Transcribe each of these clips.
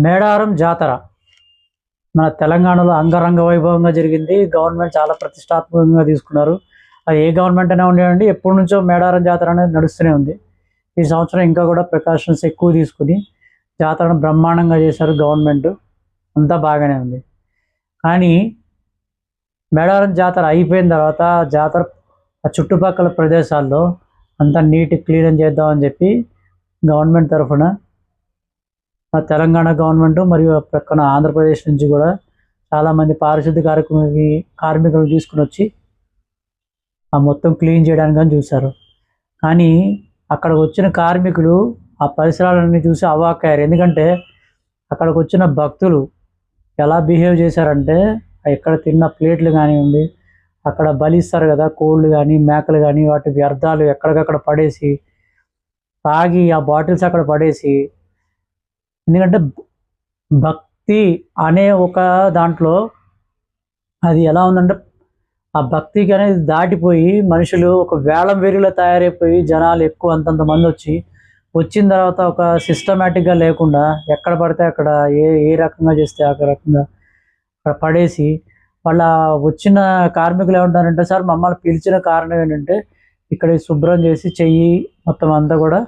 మేడారం జాతర మన తెలంగాణలో అంగరంగ వైభవంగా జరిగింది. గవర్నమెంట్ చాలా ప్రతిష్టాత్మకంగా తీసుకున్నారు. అది ఏ గవర్నమెంట్ అయినా ఉండేయండి, ఎప్పటి నుంచో మేడారం జాతర అనేది నడుస్తూనే ఉంది. ఈ సంవత్సరం ఇంకా కూడా ప్రికాషన్స్ ఎక్కువ తీసుకుని జాతరను బ్రహ్మాండంగా చేశారు గవర్నమెంట్. అంతా బాగానే ఉంది. కానీ మేడారం జాతర అయిపోయిన తర్వాత జాతర చుట్టుపక్కల ప్రదేశాల్లో అంతా నీట్ క్లీన్ చేద్దామని చెప్పి గవర్నమెంట్ తరఫున తెలంగాణ గవర్నమెంట్ మరియు పక్కన ఆంధ్రప్రదేశ్ నుంచి కూడా చాలామంది పారిశుద్ధ్య కార్మికులు తీసుకుని వచ్చి ఆ మొత్తం క్లీన్ చేయడానికి కానీ చూశారు. కానీ అక్కడికి వచ్చిన కార్మికులు ఆ పరిసరాలన్నీ చూసి అవాక్కయ్యారు. ఎందుకంటే అక్కడికి వచ్చిన భక్తులు ఎలా బిహేవ్ చేశారంటే, ఎక్కడ తిన్న ప్లేట్లు కానివ్వండి, అక్కడ బలిస్తారు కదా కోళ్ళు కానీ మేకలు కానీ, వాటి వ్యర్థాలు ఎక్కడికక్కడ పడేసి, తాగి ఆ బాటిల్స్ అక్కడ పడేసి, ఎందుకంటే భక్తి అనే ఒక దాంట్లో అది ఎలా ఉందంటే, ఆ భక్తికి అనేది దాటిపోయి మనుషులు ఒక వేలం వెరిలో తయారైపోయి జనాలు ఎక్కువ అంతంత మంది వచ్చిన తర్వాత ఒక సిస్టమేటిక్గా లేకుండా ఎక్కడ పడితే అక్కడ ఏ ఏ రకంగా చేస్తే ఆ రకంగా అక్కడ పడేసి, వాళ్ళ వచ్చిన కార్మికులు ఏమంటారంటే, సార్ మమ్మల్ని పిలిచిన కారణం ఏంటంటే ఇక్కడ శుభ్రం చేసి చెయ్యి మొత్తం అంతా కూడా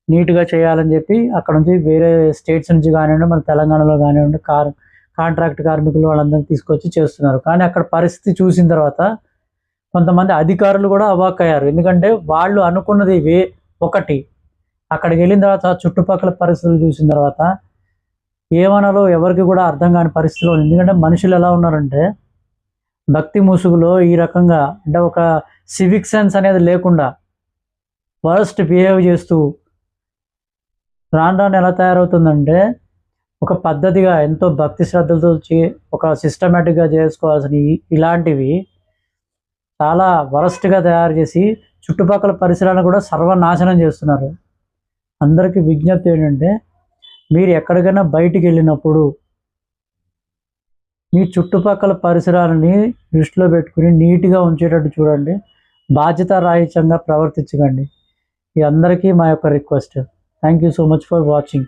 నీట్గా చేయాలని చెప్పి అక్కడ నుంచి వేరే స్టేట్స్ నుంచి కానివ్వండి, మన తెలంగాణలో కానివ్వండి కాంట్రాక్ట్ కార్మికులు వాళ్ళందరినీ తీసుకొచ్చి చేస్తున్నారు. కానీ అక్కడ పరిస్థితి చూసిన తర్వాత కొంతమంది అధికారులు కూడా అవాక్కయ్యారు. ఎందుకంటే వాళ్ళు అనుకున్నది ఒకటి, అక్కడికి వెళ్ళిన తర్వాత చుట్టుపక్కల పరిస్థితులు చూసిన తర్వాత ఏమనాలో ఎవరికి కూడా అర్థం కాని పరిస్థితిలో ఉంది. ఎందుకంటే మనుషులు ఎలా ఉన్నారంటే, భక్తి ముసుగులో ఈ రకంగా అంటే ఒక సివిక్ సెన్స్ అనేది లేకుండా వర్స్ట్ బిహేవ్ చేస్తూ రాను ఎలా తయారవుతుందంటే, ఒక పద్ధతిగా ఎంతో భక్తి శ్రద్ధలతో ఒక సిస్టమేటిక్గా చేసుకోవాల్సిన ఇలాంటివి చాలా వరస్ట్గా తయారు చేసి చుట్టుపక్కల పరిసరాలను కూడా సర్వనాశనం చేస్తున్నారు. అందరికీ విజ్ఞప్తి ఏంటంటే, మీరు ఎక్కడికైనా బయటికి వెళ్ళినప్పుడు మీ చుట్టుపక్కల పరిసరాలని దృష్టిలో పెట్టుకుని నీట్గా ఉంచేటట్టు చూడండి. బాధ్యతారాహిత్యంగా ప్రవర్తించకండి. ఇది అందరికీ మా యొక్క request. Thank you so much for watching.